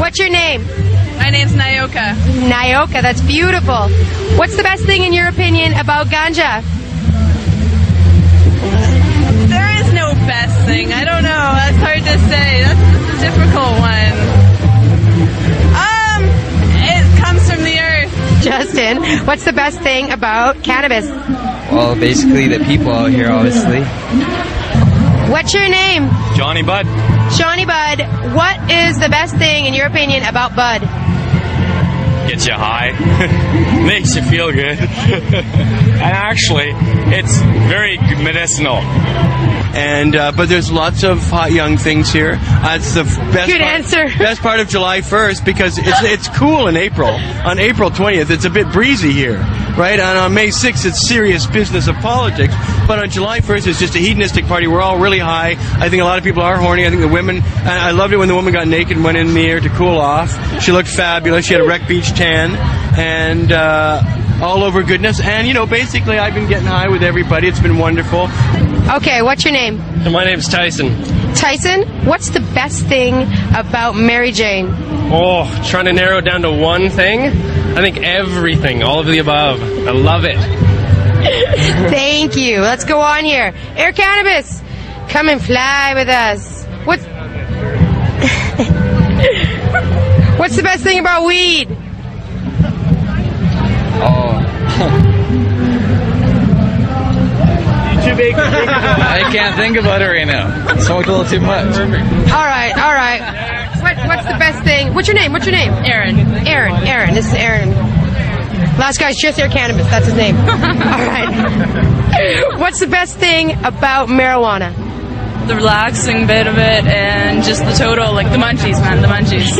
What's your name? My name's Nyoka. Nyoka, that's beautiful. What's the best thing in your opinion about ganja? There is no best thing. I don't know. That's hard to say. That's a difficult one. It comes from the earth. Justin, what's the best thing about cannabis? Well, basically the people out here, obviously. What's your name? Johnny Bud. Johnny Bud, what is the best thing in your opinion about bud? Gets you high. Makes you feel good. And actually, it's very medicinal. And but there's lots of hot young things here. It's the best part of July 1st because it's cool in April. On April 20th, it's a bit breezy here, right? And on May 6th, it's serious business of politics. But on July 1st, it's just a hedonistic party. We're all really high. I think a lot of people are horny. I think the women, and I loved it when the woman got naked and went in the air to cool off. She looked fabulous. She had a Wreck Beach tan and all over goodness. And, you know, basically I've been getting high with everybody. It's been wonderful. Okay, what's your name? My name's Tyson. Tyson, what's the best thing about Mary Jane? Oh, trying to narrow it down to one thing? I think everything, all of the above. I love it. Thank you. Let's go on here. Air Cannabis, come and fly with us. What's the best thing about weed? I can't think about it right now. Smoked a little too much. All right. What's the best thing? What's your name? Aaron. This is Aaron. Last guy's just Air Cannabis. That's his name. All right. What's the best thing about marijuana? The relaxing bit of it and just the total, like the munchies, man, the munchies.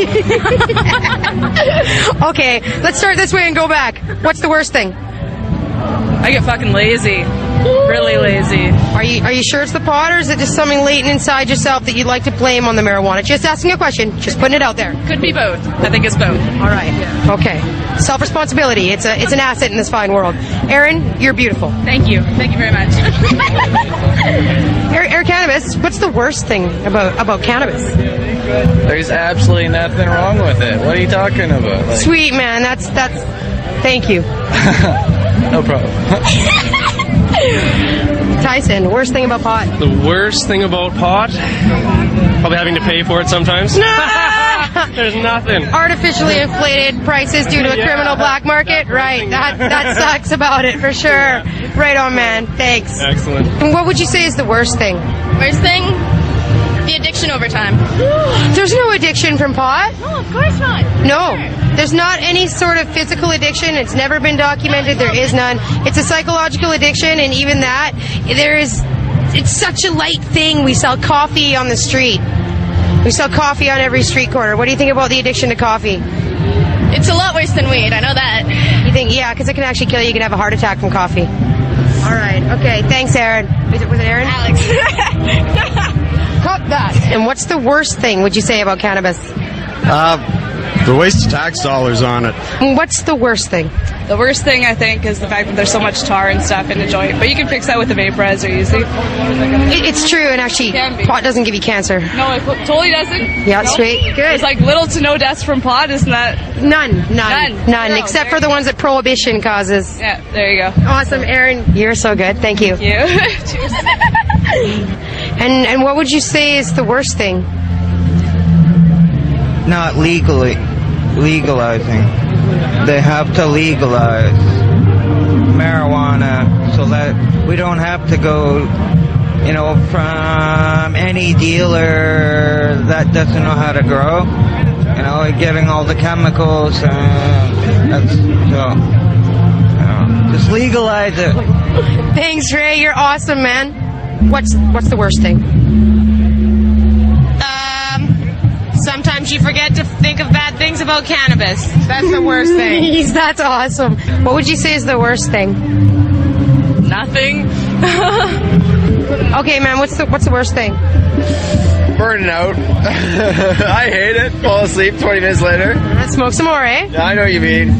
Okay, let's start this way and go back. What's the worst thing? I get fucking lazy. Really lazy. Are you sure it's the pot, or is it just something latent inside yourself that you'd like to blame on the marijuana? Just asking a question. Just putting it out there. Could be both. I think it's both. All right. Yeah. Okay. Self-responsibility. It's an asset in this fine world. Erin, you're beautiful. Thank you. Thank you very much. Air Cannabis, what's the worst thing about cannabis? There's absolutely nothing wrong with it. What are you talking about? Like... Sweet, man. That's. Thank you. No problem. Tyson, worst thing about pot? The worst thing about pot? Probably having to pay for it sometimes. No! There's nothing. Artificially inflated prices due to a criminal black market? Right. That sucks about it, for sure. Right on, man. Thanks. Excellent. And what would you say is the worst thing? Worst thing? The addiction over time. There's no addiction from pot. No, of course not. No. There's not any sort of physical addiction. It's never been documented. There is none. It's a psychological addiction, and even that, it's such a light thing. We sell coffee on the street. We sell coffee on every street corner. What do you think about the addiction to coffee? It's a lot worse than weed. I know that. You think, yeah, because it can actually kill you. You can have a heart attack from coffee. All right. Okay. Thanks, Aaron. Was it Aaron? Alex. Cut that. And what's the worst thing, would you say, about cannabis? The waste of tax dollars on it. And what's the worst thing? The worst thing, I think, is the fact that there's so much tar and stuff in the joint. But you can fix that with the vaporizer easy. It's true, and actually, pot doesn't give you cancer. No, it totally doesn't. Yeah, sweet. Good. There's like little to no deaths from pot, isn't that? None, No, except for the ones that prohibition causes. Yeah, there you go. Awesome, Aaron. You're so good. Thank you. Thank you. Cheers. And what would you say is the worst thing? Not legalizing. They have to legalize marijuana so that we don't have to go, from any dealer that doesn't know how to grow, getting all the chemicals. Just legalize it. Thanks, Ray. You're awesome, man. What's the worst thing? Sometimes you forget to think of bad things about cannabis. That's the worst thing. That's awesome. What would you say is the worst thing? Nothing. Okay, man. What's the worst thing? Burning out. I hate it. Fall asleep 20 minutes later. Let's smoke some more, eh? I know what you mean.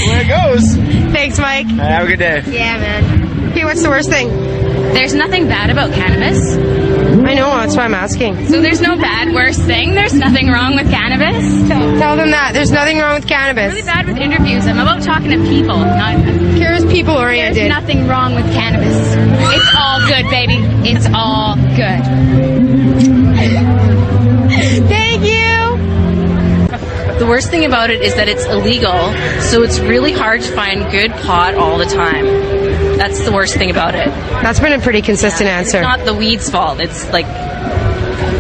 Where it goes. Thanks, Mike. Have a good day. Yeah, man. Okay, what's the worst thing? There's nothing bad about cannabis. I know, that's why I'm asking. So there's no bad, worse thing? There's nothing wrong with cannabis? Tell them that. There's nothing wrong with cannabis. Really bad with interviews. I'm about talking to people, not... Kara's people-oriented. There's nothing wrong with cannabis. It's all good, baby. It's all good. Thank you! The worst thing about it is that it's illegal, so it's really hard to find good pot all the time. That's the worst thing about it. That's been a pretty consistent answer. It's not the weed's fault. It's like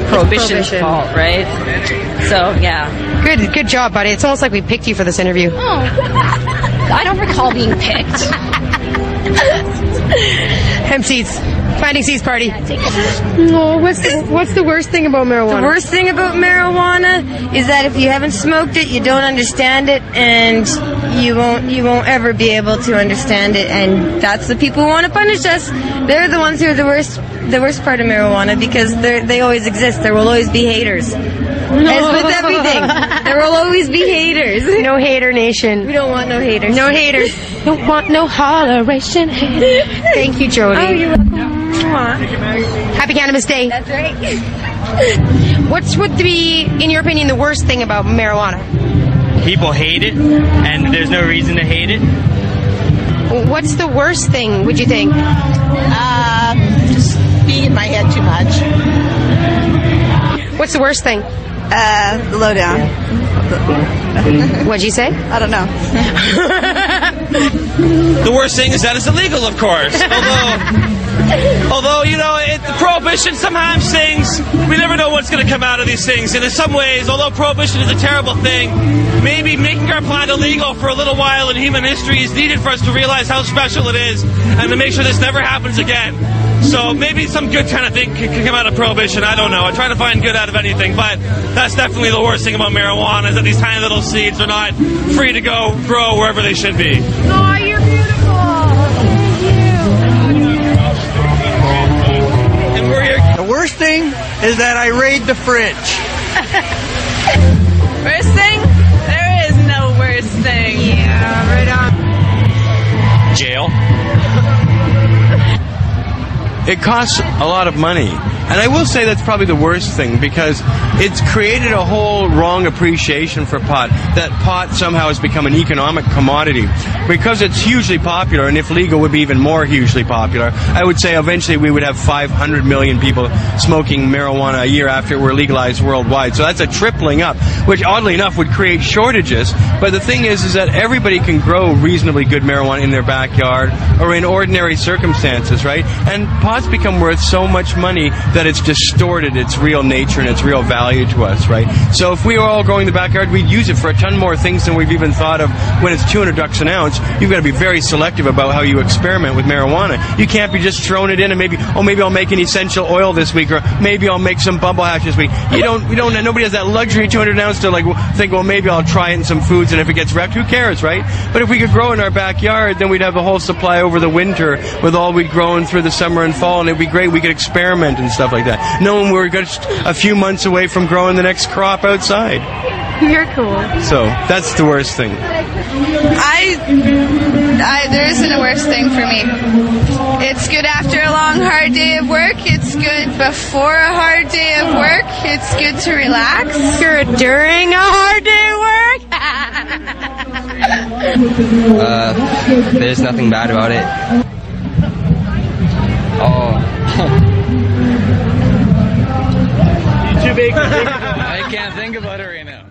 prohibition's fault, right? So, yeah. Good job, buddy. It's almost like we picked you for this interview. Oh. I don't recall being picked. Hemp seeds. Finding seeds party. Oh, what's the worst thing about marijuana? The worst thing about marijuana is that if you haven't smoked it, you don't understand it, and you won't ever be able to understand it. And that's the people who want to punish us. They're the ones who are the worst part of marijuana, because they always exist. There will always be haters. As with everything, there will always be haters. No hater nation. We don't want no haters. No haters. Don't want no holleration. Thank you, Jody. Oh, you're welcome. Happy Cannabis Day. That's right. What would be, in your opinion, the worst thing about marijuana? People hate it, and there's no reason to hate it. What's the worst thing, would you think? Just being in my head too much. What's the worst thing? The lowdown. What'd you say? I don't know. The worst thing is that it's illegal, of course. Although, you know, the prohibition, sometimes things, we never know what's going to come out of these things. And in some ways, although prohibition is a terrible thing, maybe making our plant illegal for a little while in human history is needed for us to realize how special it is and to make sure this never happens again. So maybe some good kind of thing can come out of prohibition. I don't know. I try to find good out of anything, but that's definitely the worst thing about marijuana, is that these tiny little seeds are not free to go grow wherever they should be. Oh, you're beautiful. The worst thing is that I raid the fridge. Worst thing? There is no worst thing. Yeah, right on. Jail. It costs a lot of money. And I will say that's probably the worst thing, because it's created a whole wrong appreciation for pot. That pot somehow has become an economic commodity. Because it's hugely popular, and if legal would be even more hugely popular, I would say eventually we would have 500 million people smoking marijuana a year after it were legalized worldwide. So that's a tripling up, which oddly enough would create shortages. But the thing is that everybody can grow reasonably good marijuana in their backyard or in ordinary circumstances, right? And pot's become worth so much money that it's distorted its real nature and its real value to us, right? So if we were all growing in the backyard, we'd use it for a ton more things than we've even thought of. When it's $200 an ounce, you've got to be very selective about how you experiment with marijuana. You can't be just throwing it in and maybe I'll make an essential oil this week, or maybe I'll make some bubble hash this week. Nobody has that luxury 200 ounce to think, well, maybe I'll try it in some foods, and if it gets wrecked, who cares, right? But if we could grow in our backyard, then we'd have a whole supply over the winter with all we'd grown through the summer and fall, and it'd be great. We could experiment and stuff like that, knowing we're just a few months away from growing the next crop outside. You're cool. So that's the worst thing. There isn't a worst thing for me. It's good after a long, hard day of work. It's good before a hard day of work. It's good to relax. Good during a hard day of work. There's nothing bad about it. Oh. Too big. I can't think about it right now.